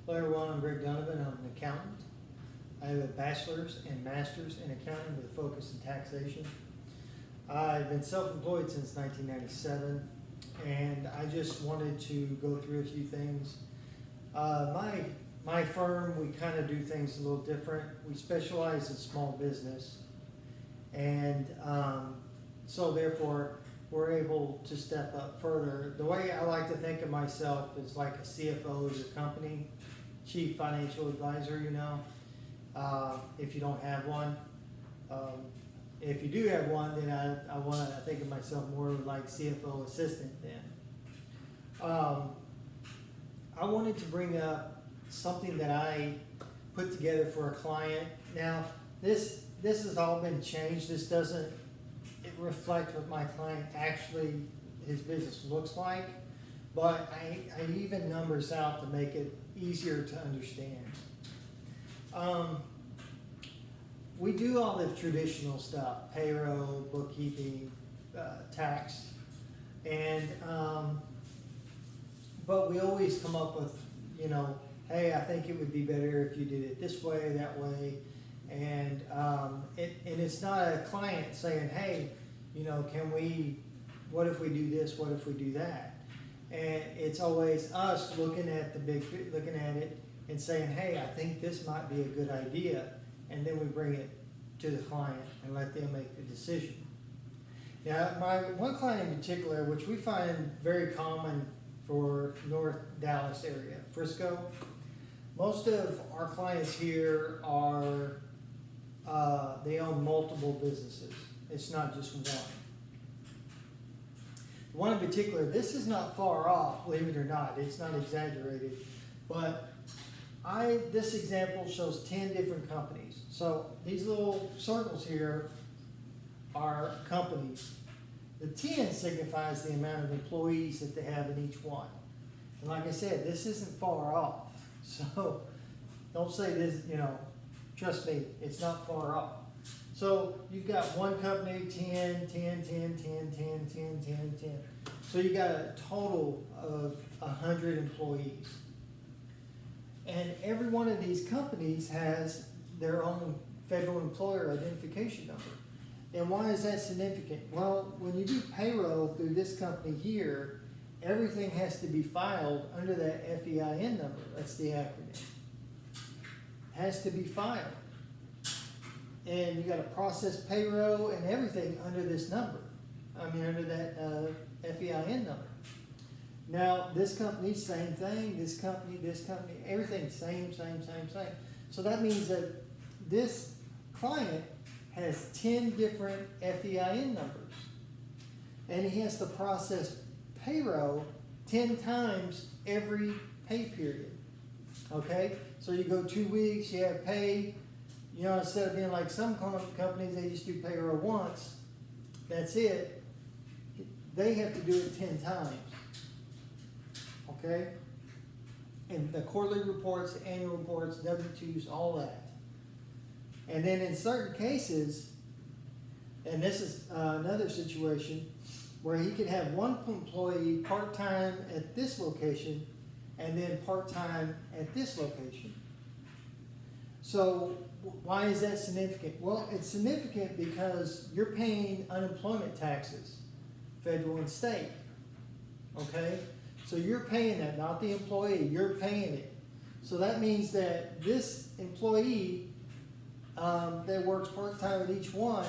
Hello everyone, I'm Greg Donovan. I'm an accountant. I have a bachelor's and master's in accounting with a focus in taxation. I've been self-employed since 1997, and I just wanted to go through a few things. My firm, we kind of do things a little different. We specialize in small business, and so therefore we're able to step up further. The way I like to think of myself is like a CFO of your company, chief financial advisor, if you don't have one. If you do have one, then I want to think of myself more like CFO assistant then. I wanted to bring up something that I put together for a client. Now, this has all been changed. This doesn't reflect what my client actually, his business looks like, but I even numbers out to make it easier to understand. We do all the traditional stuff, payroll, bookkeeping, tax, and but we always come up with, hey, I think it would be better if you did it this way, that way, and it's not a client saying, hey, what if we do this, what if we do that? And it's always us looking at it and saying, hey, I think this might be a good idea, and then we bring it to the client and let them make the decision. Now, my one client in particular, which we find very common for North Dallas area, Frisco, most of our clients here are, they own multiple businesses. It's not just one. One in particular, this is not far off, believe it or not. It's not exaggerated, but this example shows 10 different companies. So these little circles here are companies. The 10 signifies the amount of employees that they have in each one. And like I said, this isn't far off. So don't say this, trust me, it's not far off. So you've got one company, 10, 10, 10, 10, 10, 10, 10, 10. So you got a total of 100 employees. And every one of these companies has their own federal employer identification number. And why is that significant? Well, when you do payroll through this company here, everything has to be filed under that FEIN number. That's the acronym. Has to be filed. And you got to process payroll and everything under this number. Under that FEIN number. Now, this company, same thing. This company, everything, same. So that means that this client has 10 different FEIN numbers. And he has to process payroll 10 times every pay period. Okay? So you go 2 weeks, you have pay. Instead of being like some companies, they just do payroll once. That's it. They have to do it 10 times. Okay? And the quarterly reports, the annual reports, W-2s, all that. And then in certain cases, and this is another situation, where he could have one employee part-time at this location and then part-time at this location. So why is that significant? Well, it's significant because you're paying unemployment taxes, federal and state. Okay? So you're paying that, not the employee, you're paying it. So that means that this employee that works part-time at each one,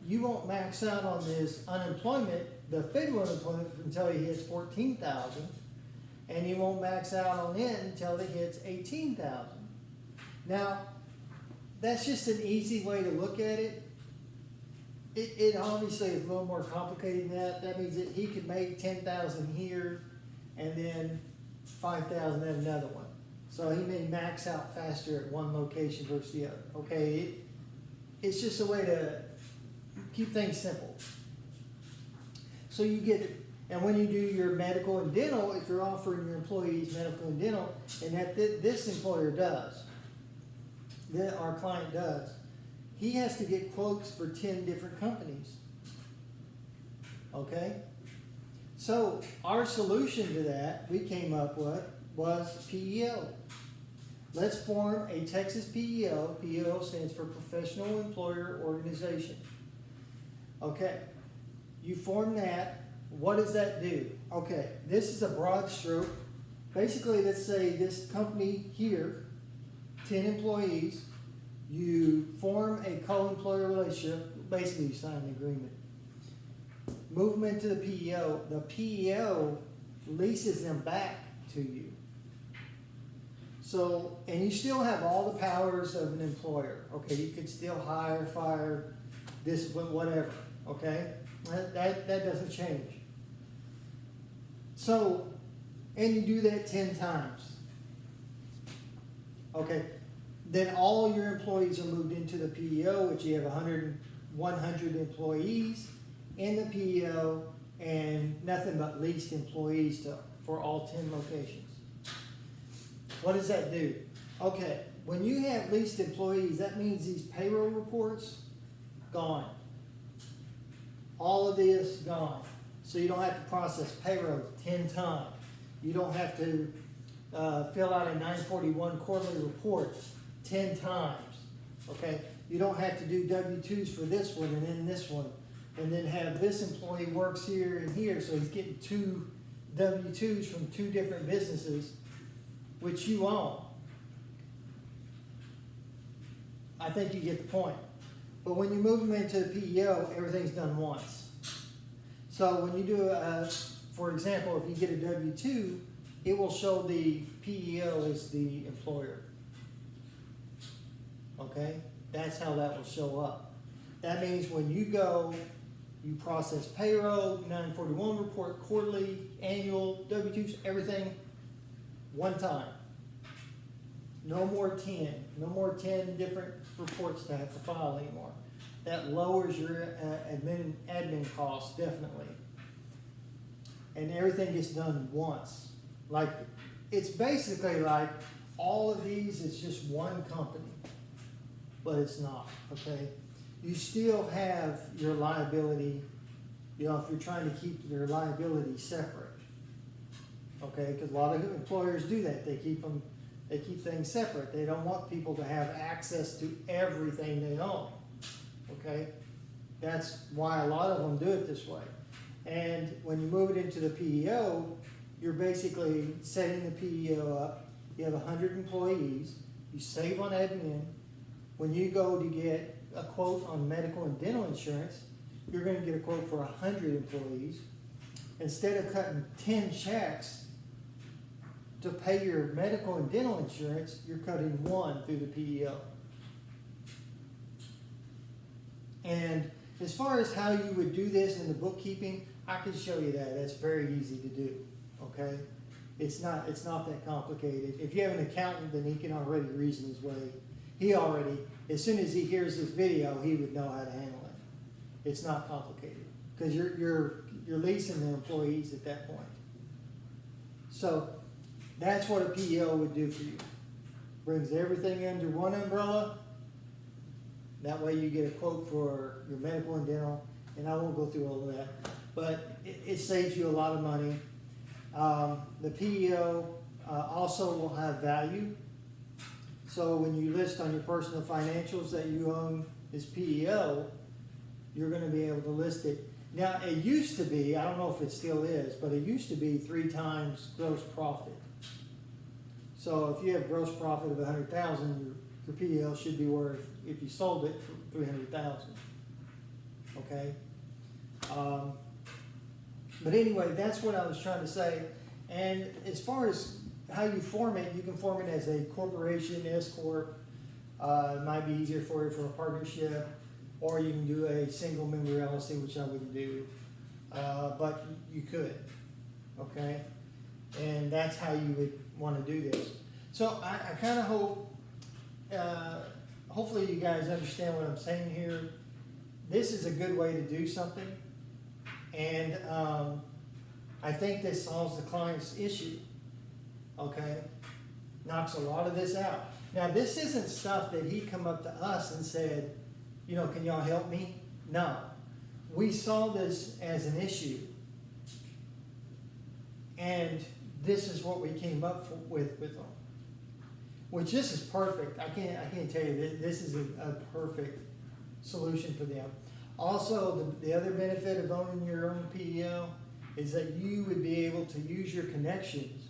you won't max out on this unemployment, the federal unemployment, until he hits 14,000, and you won't max out on it until it hits 18,000. Now, that's just an easy way to look at it. It obviously is a little more complicated than that. That means that he could make 10,000 here and then 5,000 at another one. So he may max out faster at one location versus the other. Okay, it's just a way to keep things simple. So you get it. And when you do your medical and dental, if you're offering your employees medical and dental, and that this employer does, that our client does, he has to get quotes for 10 different companies. Okay? So our solution to that we came up with was PEO. Let's form a Texas PEO. PEO stands for Professional Employer Organization. Okay, you form that. What does that do? Okay, this is a broad stroke. Basically, let's say this company here, 10 employees, you form a co-employer relationship, basically you sign an agreement. Move them into the PEO. The PEO leases them back to you. So, and you still have all the powers of an employer. Okay, you could still hire, fire, discipline, whatever. Okay, that doesn't change. So, and you do that 10 times. Okay, then all your employees are moved into the PEO, which you have 100 employees in the PEO and nothing but leased employees for all 10 locations. What does that do? Okay, when you have leased employees, that means these payroll reports, gone. All of this gone. So you don't have to process payroll 10 times. You don't have to fill out a 941 quarterly report 10 times. Okay, you don't have to do W-2s for this one and then this one, and then have this employee works here and here, so he's getting 2 W-2s from 2 different businesses, which you own. I think you get the point. But when you move them into the PEO, everything's done once. So when you do, for example, if you get a W-2, it will show the PEO as the employer. Okay? That's how that will show up. That means when you go, you process payroll, 941 report, quarterly, annual, W-2s, everything, one time. No more 10. No more 10 different reports to have to file anymore. That lowers your admin costs, definitely. And everything gets done once. Like, it's basically like all of these is just one company. But it's not, okay? You still have your liability, if you're trying to keep your liability separate. Okay, because a lot of employers do that. They keep things separate. They don't want people to have access to everything they own. Okay, that's why a lot of them do it this way. And when you move it into the PEO, you're basically setting the PEO up. You have 100 employees. You save on admin. When you go to get a quote on medical and dental insurance, you're going to get a quote for 100 employees. Instead of cutting 10 checks to pay your medical and dental insurance, you're cutting 1 through the PEO. And as far as how you would do this in the bookkeeping, I can show you that. That's very easy to do. Okay, it's not that complicated. If you have an accountant, then he can already reason his way. He already, as soon as he hears this video, he would know how to handle it. It's not complicated because you're leasing the employees at that point. So that's what a PEO would do for you. Brings everything under one umbrella. That way you get a quote for your medical and dental, and I won't go through all of that, but it saves you a lot of money. The PEO also will have value. So when you list on your personal financials that you own this PEO, you're going to be able to list it. Now, it used to be, I don't know if it still is, but it used to be 3 times gross profit. So if you have gross profit of $100,000, your PEO should be worth, if you sold it, for $300,000. Okay? But anyway, that's what I was trying to say. And as far as how you form it, you can form it as a corporation, S-corp. It might be easier for you for a partnership, or you can do a single member LLC, which I wouldn't do, but you could, okay? And that's how you would want to do this. So I kind of hope, hopefully you guys understand what I'm saying here. This is a good way to do something, and I think this solves the client's issue. Okay, knocks a lot of this out. Now, this isn't stuff that he come up to us and said, you know, can y'all help me? No, we saw this as an issue. And this is what we came up with them. Which this is perfect. I can't tell you, this is a perfect solution for them. Also, the other benefit of owning your own PEO is that you would be able to use your connections.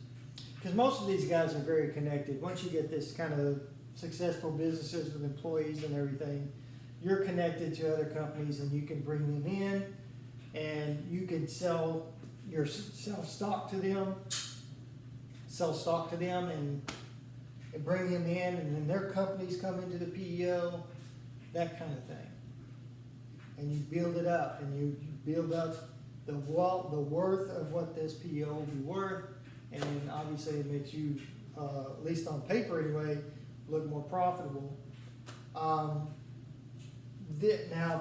Because most of these guys are very connected. Once you get this kind of successful businesses with employees and everything, you're connected to other companies and you can bring them in and you can sell stock to them and bring them in, and then their companies come into the PEO, that kind of thing. And you build it up, and you build up the worth of what this PEO will be worth, and obviously it makes you, at least on paper anyway, look more profitable. Now,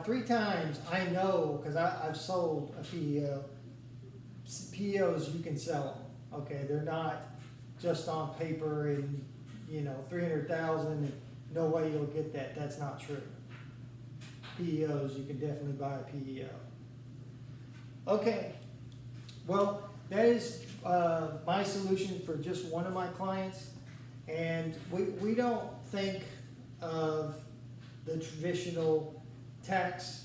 3 times I know, because I've sold a PEO. PEOs, you can sell them, okay? They're not just on paper and, 300,000 and no way you'll get that. That's not true. PEOs, you can definitely buy a PEO. Okay, well, that is my solution for just one of my clients. And we don't think of the traditional tax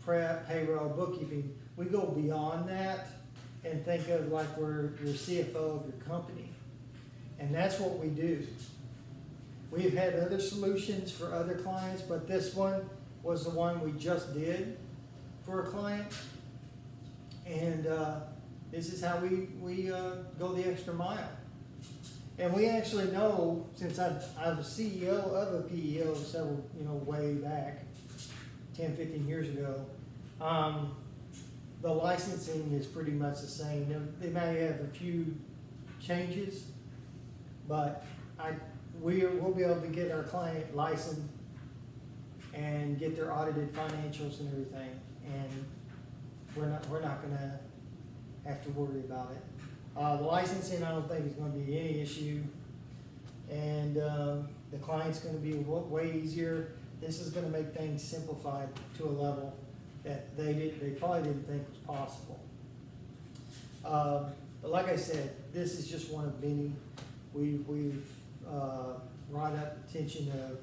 prep, payroll, bookkeeping. We go beyond that and think of like we're your CFO of your company. And that's what we do. We've had other solutions for other clients, but this one was the one we just did for a client. And this is how we go the extra mile. And we actually know, since I'm a CEO of a PEO several, way back, 10, 15 years ago, the licensing is pretty much the same. They may have a few changes, but we'll be able to get our client licensed and get their audited financials and everything, and we're not going to have to worry about it. The licensing, I don't think is going to be any issue, and the client's going to be way easier. This is going to make things simplified to a level that they probably didn't think was possible. But like I said, this is just one of many. We've brought up attention of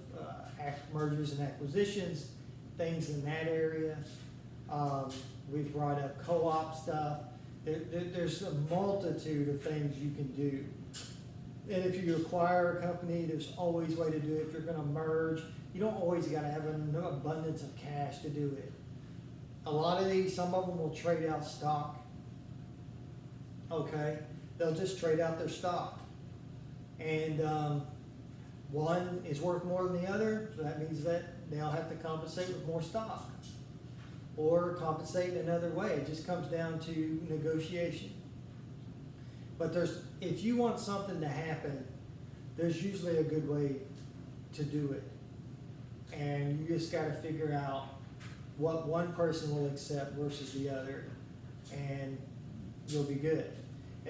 mergers and acquisitions, things in that area. We've brought up co-op stuff. There's a multitude of things you can do. And if you acquire a company, there's always a way to do it. If you're going to merge, you don't always got to have an abundance of cash to do it. A lot of these, some of them will trade out stock. Okay, they'll just trade out their stock. And one is worth more than the other, so that means that they'll have to compensate with more stock. Or compensate in another way. It just comes down to negotiation. But if you want something to happen, there's usually a good way to do it. And you just got to figure out what one person will accept versus the other, and you'll be good.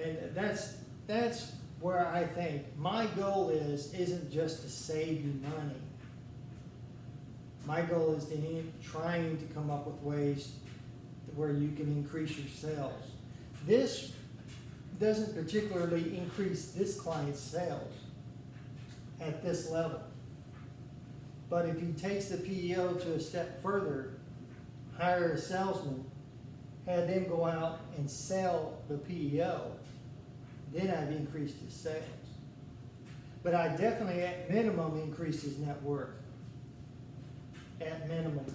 And that's where I think my goal isn't just to save you money. My goal is trying to come up with ways where you can increase your sales. This doesn't particularly increase this client's sales at this level. But if he takes the PEO to a step further, hire a salesman, have them go out and sell the PEO, then I've increased his sales. But I definitely, at minimum, increased his net worth. At minimum.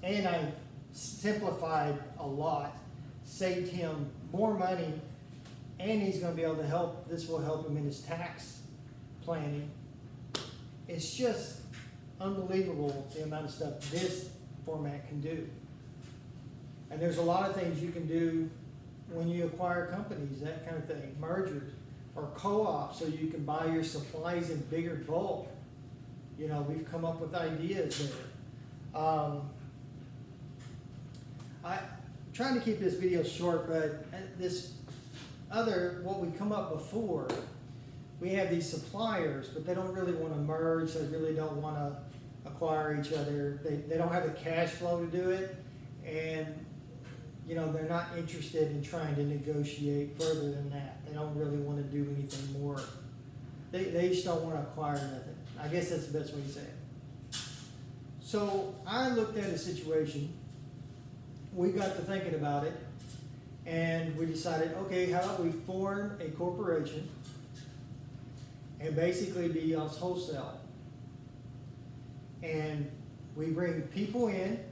And I've simplified a lot, saved him more money, and he's going to be able to this will help him in his tax planning. It's just unbelievable the amount of stuff this format can do. And there's a lot of things you can do when you acquire companies, that kind of thing, mergers, or co-ops, so you can buy your supplies in bigger bulk. We've come up with ideas there. I'm trying to keep this video short, but what we come up before, we have these suppliers, but they don't really want to merge. They really don't want to acquire each other. They don't have the cash flow to do it. And, they're not interested in trying to negotiate further than that. They don't really want to do anything more. They just don't want to acquire nothing. I guess that's the best way to say it. So I looked at a situation. We got to thinking about it, and we decided, okay, how about we form a corporation and basically be us wholesale. And we bring people in,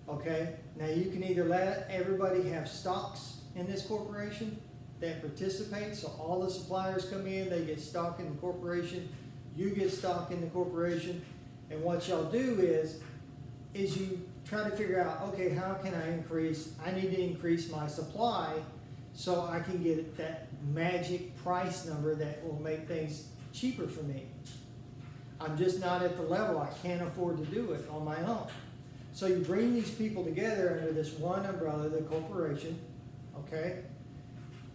okay? Now you can either let everybody have stocks in this corporation that participate, so all the suppliers come in, they get stock in the corporation, you get stock in the corporation, and what y'all do is you try to figure out, okay, how can I need to increase my supply so I can get that magic price number that will make things cheaper for me. I'm just not at the level, I can't afford to do it on my own. So you bring these people together under this one umbrella, the corporation, okay?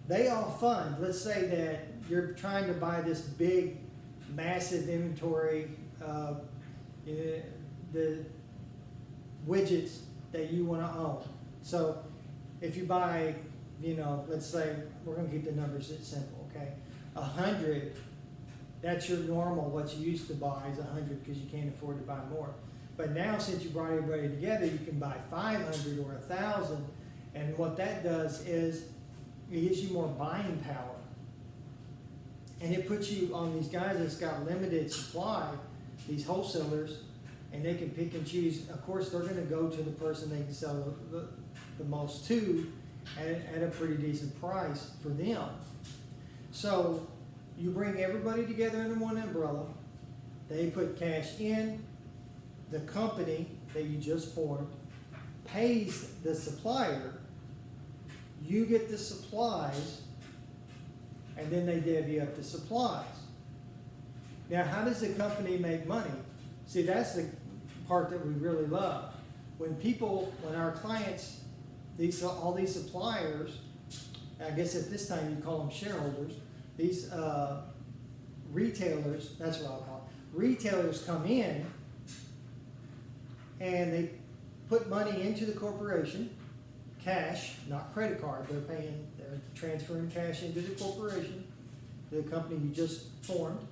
They all fund. Let's say that you're trying to buy this big, massive inventory of the widgets that you want to own. So if you buy, let's say, we're going to keep the numbers simple, okay? 100, that's your normal, what you used to buy is 100 because you can't afford to buy more. But now since you brought everybody together, you can buy 500 or 1,000, and what that does is it gives you more buying power. And it puts you on these guys that's got limited supply, these wholesalers, and they can pick and choose. Of course, they're going to go to the person they can sell the most to at a pretty decent price for them. So you bring everybody together under one umbrella. They put cash in. The company that you just formed pays the supplier. You get the supplies, and then they divvy up the supplies. Now, how does the company make money? See, that's the part that we really love. When our clients, all these suppliers, I guess at this time you call them shareholders, these retailers, that's what I'll call them. Retailers come in and they put money into the corporation, cash, not credit card. They're transferring cash into the corporation, the company you just formed.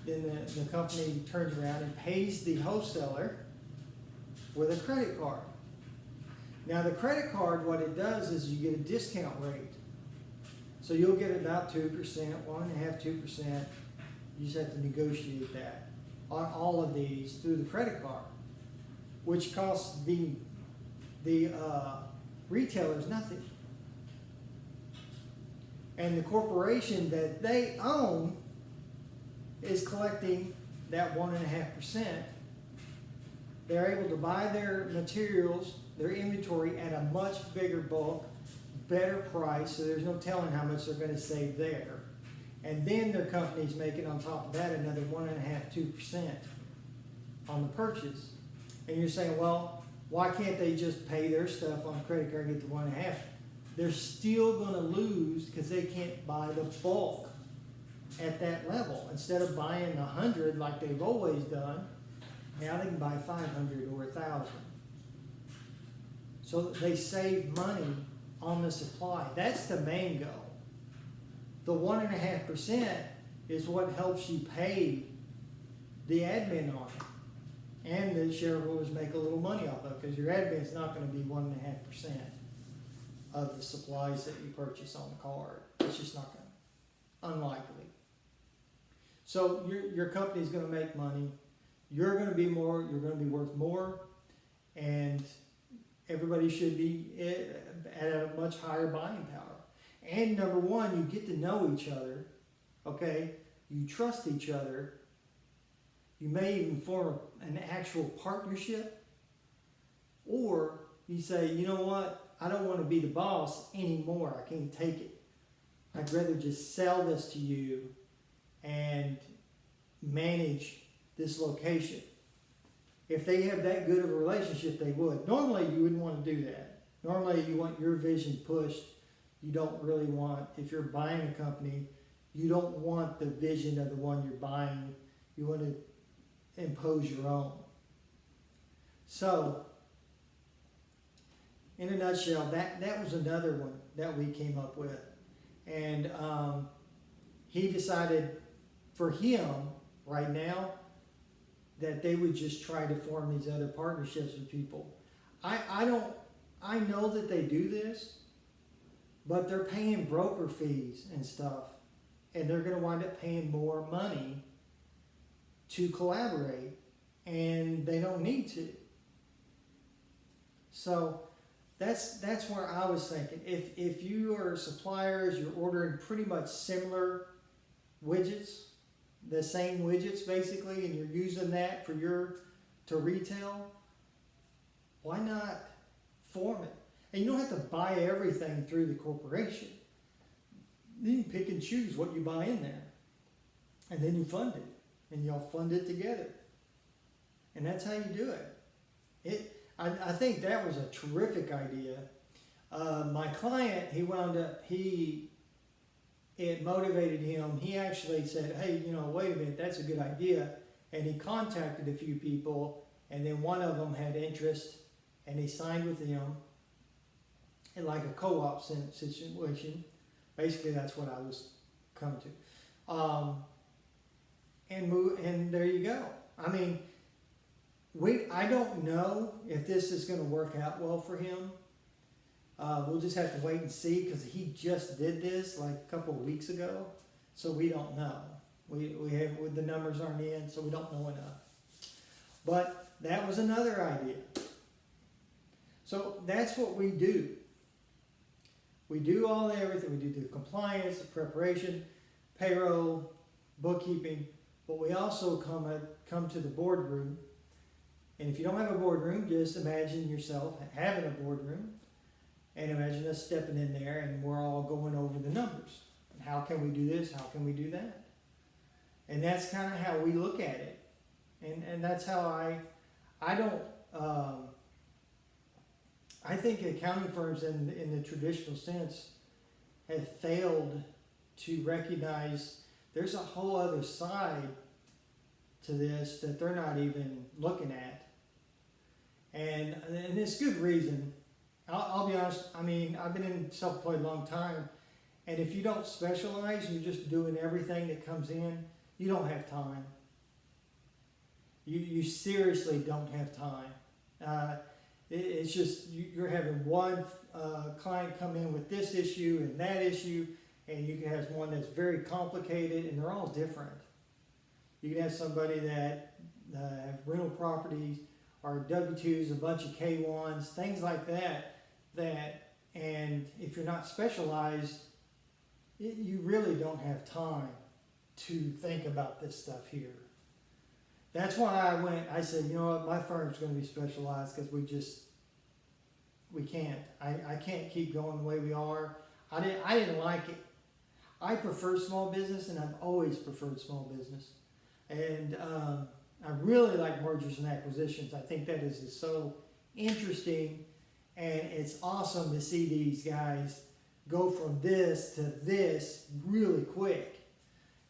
Then the company turns around and pays the wholesaler with a credit card. Now the credit card, what it does is you get a discount rate. So you'll get about 2%, 1.5%, 2%. You just have to negotiate that on all of these through the credit card, which costs the retailers nothing. And the corporation that they own is collecting that 1.5%. They're able to buy their materials, their inventory at a much bigger bulk, better price, so there's no telling how much they're going to save there. And then their company's making on top of that another 1.5%, 2% on the purchase. And you're saying, well, why can't they just pay their stuff on credit card and get the 1.5%? They're still going to lose because they can't buy the bulk at that level. Instead of buying 100 like they've always done, now they can buy 500 or 1,000. So they save money on the supply. That's the main goal. The 1.5% is what helps you pay the admin on it. And the shareholders make a little money off of it, because your admin's not going to be 1.5% of the supplies that you purchase on the card. It's just not going to. Unlikely. So your company's going to make money. You're going to be more. You're going to be worth more, and everybody should be at a much higher buying power. And number one, you get to know each other. Okay, you trust each other. You may even form an actual partnership, or you say, you know what? I don't want to be the boss anymore. I can't take it. I'd rather just sell this to you and manage this location. If they have that good of a relationship, they would. Normally, you wouldn't want to do that. Normally, you want your vision pushed. You don't really want, if you're buying a company, you don't want the vision of the one you're buying. You want to impose your own. So, in a nutshell, that was another one that we came up with. And he decided for him right now that they would just try to form these other partnerships with people. I know that they do this, but they're paying broker fees and stuff, and they're going to wind up paying more money to collaborate, and they don't need to. So that's where I was thinking. If you are suppliers, you're ordering pretty much similar widgets, the same widgets basically, and you're using that for to retail, why not form it? And you don't have to buy everything through the corporation. You can pick and choose what you buy in there, and then you fund it, and y'all fund it together, and that's how you do it. I think that was a terrific idea. My client, it motivated him. He actually said, hey, wait a minute, that's a good idea. And he contacted a few people, and then one of them had interest, and he signed with them in like a co-op situation. Basically, that's what I was coming to. And there you go. I mean, I don't know if this is going to work out well for him. We'll just have to wait and see, because he just did this like a couple of weeks ago, so we don't know. The numbers aren't in, so we don't know enough. But that was another idea. So that's what we do. We do everything. We do the compliance, the preparation, payroll, bookkeeping, but we also come to the boardroom. And if you don't have a boardroom, just imagine yourself having a boardroom, and imagine us stepping in there and we're all going over the numbers. And how can we do this? How can we do that? And that's kind of how we look at it. And that's how I think accounting firms in the traditional sense have failed to recognize there's a whole other side to this that they're not even looking at. And it's good reason. I'll be honest, I mean, I've been in self-employed a long time, and if you don't specialize and you're just doing everything that comes in, you don't have time. You seriously don't have time. It's just you're having one client come in with this issue and that issue, and you can have one that's very complicated, and they're all different. You can have somebody that have rental properties or W-2s, a bunch of K-1s, things like that. And if you're not specialized, you really don't have time to think about this stuff here. That's why I said, you know what, my firm's going to be specialized, because we can't. I can't keep going the way we are. I didn't like it. I prefer small business, and I've always preferred small business. And I really like mergers and acquisitions. I think that is so interesting, and it's awesome to see these guys go from this to this really quick.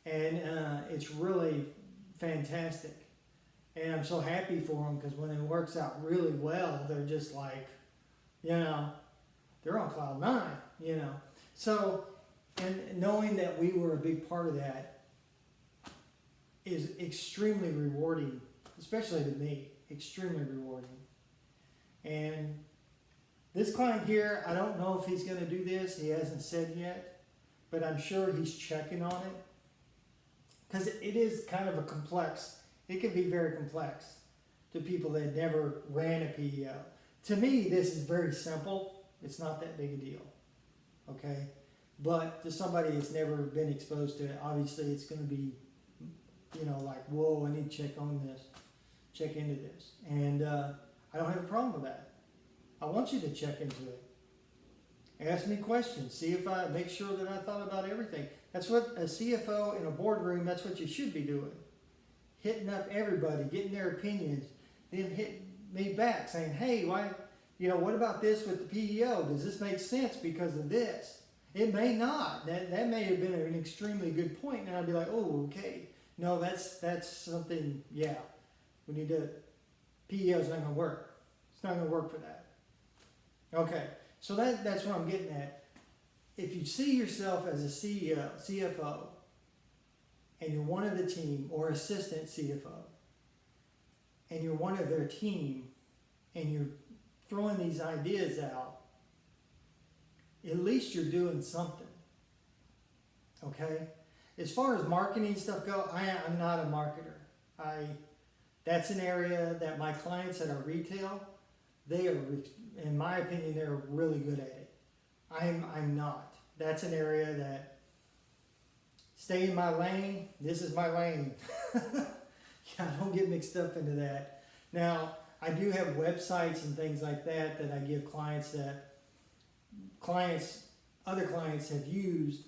And it's really fantastic. And I'm so happy for them, because when it works out really well, they're just like, they're on cloud nine, So, and knowing that we were a big part of that is extremely rewarding, especially to me, extremely rewarding. And this client here, I don't know if he's going to do this. He hasn't said yet, but I'm sure he's checking on it, because it is kind of it can be very complex to people that never ran a PEO. To me, this is very simple. It's not that big a deal, okay? But to somebody that's never been exposed to it, obviously it's going to be, like, whoa, I need to check into this. And I don't have a problem with that. I want you to check into it. Ask me questions. See if I make sure that I thought about everything. That's what a CFO in a boardroom, that's what you should be doing. Hitting up everybody, getting their opinions, then hit me back saying, hey, why, what about this with the PEO? Does this make sense because of this? It may not. That may have been an extremely good point, and I'd be like, oh, okay. No, that's something, yeah. We need to, PEO's not going to work. It's not going to work for that. Okay, so that's what I'm getting at. If you see yourself as a CEO, CFO, and you're one of the team, or assistant CFO, and you're one of their team, and you're throwing these ideas out, at least you're doing something. Okay? As far as marketing stuff go, I'm not a marketer. That's an area that my clients that are retail, they are, in my opinion, they're really good at it. I'm not. That's an area that, stay in my lane. This is my lane. Yeah, don't get mixed up into that. Now, I do have websites and things like that that I give clients that other clients have used,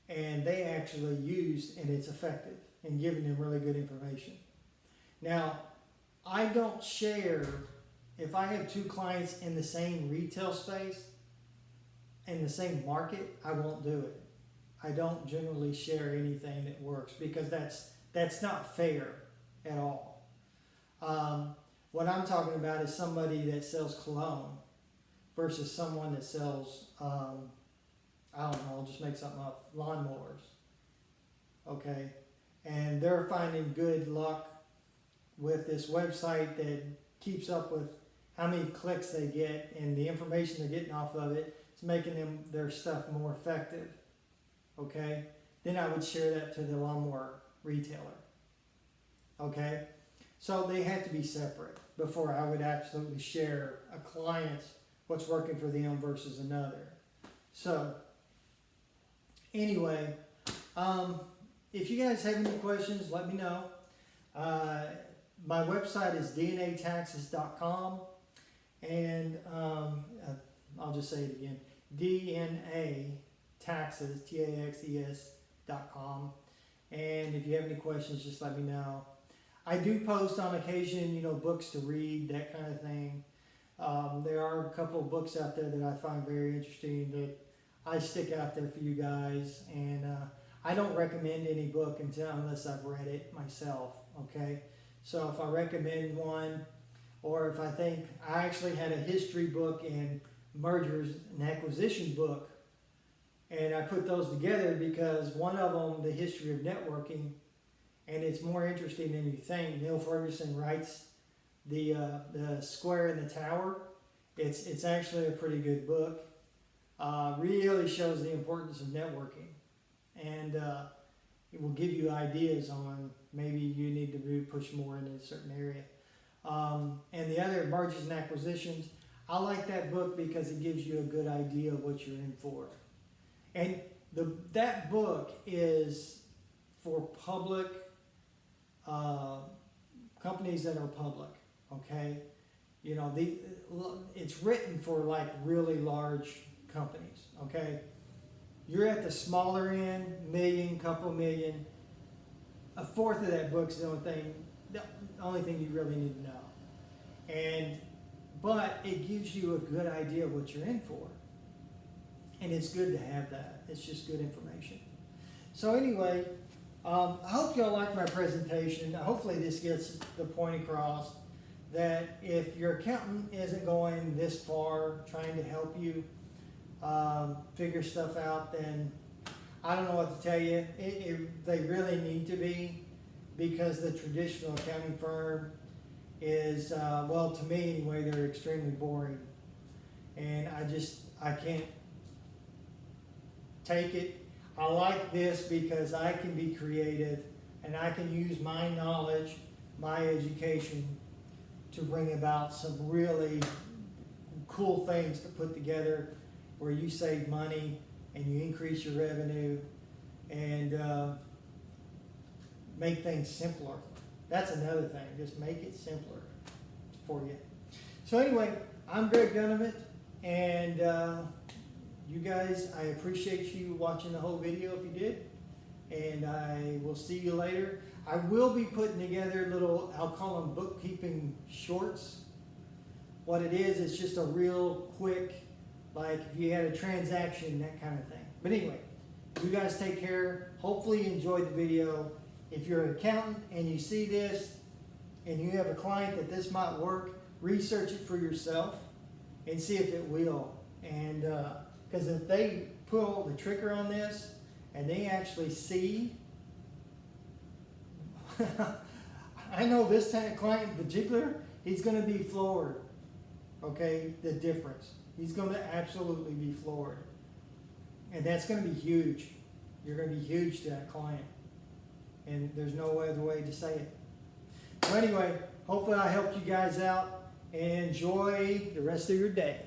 and they actually use, and it's effective in giving them really good information. Now, I don't share, if I have two clients in the same retail space, in the same market, I won't do it. I don't generally share anything that works because that's not fair at all. What I'm talking about is somebody that sells cologne versus someone that sells, I don't know, I'll just make something up, lawnmowers. Okay? And they're finding good luck with this website that keeps up with how many clicks they get and the information they're getting off of it. It's making their stuff more effective. Okay? Then I would share that to the lawnmower retailer. Okay? So they have to be separate before I would absolutely share a client's what's working for them versus another. So, anyway, if you guys have any questions, let me know. My website is dnataxes.com, and I'll just say it again, dnataxes, TAXES.com. And if you have any questions, just let me know. I do post on occasion, books to read, that kind of thing. There are a couple of books out there that I find very interesting that I stick out there for you guys. And I don't recommend any book unless I've read it myself, okay? So if I recommend one, or if I think, I actually had a history book and mergers and acquisition book, and I put those together because one of them, the history of networking, and it's more interesting than you think. Neil Ferguson writes the Square and the Tower. It's actually a pretty good book. Really shows the importance of networking, and it will give you ideas on maybe you need to push more into a certain area. And the other, mergers and acquisitions, I like that book because it gives you a good idea of what you're in for. And that book is for public companies that are public, okay? It's written for like really large companies, okay? You're at the smaller end, million, couple million. A fourth of that book's the only thing you really need to know. But it gives you a good idea of what you're in for. And it's good to have that. It's just good information. So anyway, I hope y'all like my presentation. Hopefully this gets the point across that if your accountant isn't going this far trying to help you figure stuff out, then I don't know what to tell you. They really need to be, because the traditional accounting firm is, well, to me anyway, they're extremely boring. And I can't take it. I like this because I can be creative and I can use my knowledge, my education to bring about some really cool things to put together where you save money and you increase your revenue and make things simpler. That's another thing, just make it simpler for you. So anyway, I'm Greg Donovan, and you guys, I appreciate you watching the whole video if you did, and I will see you later. I will be putting together little, I'll call them bookkeeping shorts. What it is just a real quick, like if you had a transaction, that kind of thing. But anyway, you guys take care. Hopefully you enjoyed the video. If you're an accountant and you see this and you have a client that this might work, research it for yourself and see if it will. And, cause if they pull the trigger on this and they actually see, I know this client in particular, he's gonna be floored, okay, the difference. He's gonna absolutely be floored. And that's gonna be huge. You're gonna be huge to that client. And there's no other way to say it. So anyway, hopefully I helped you guys out, and enjoy the rest of your day.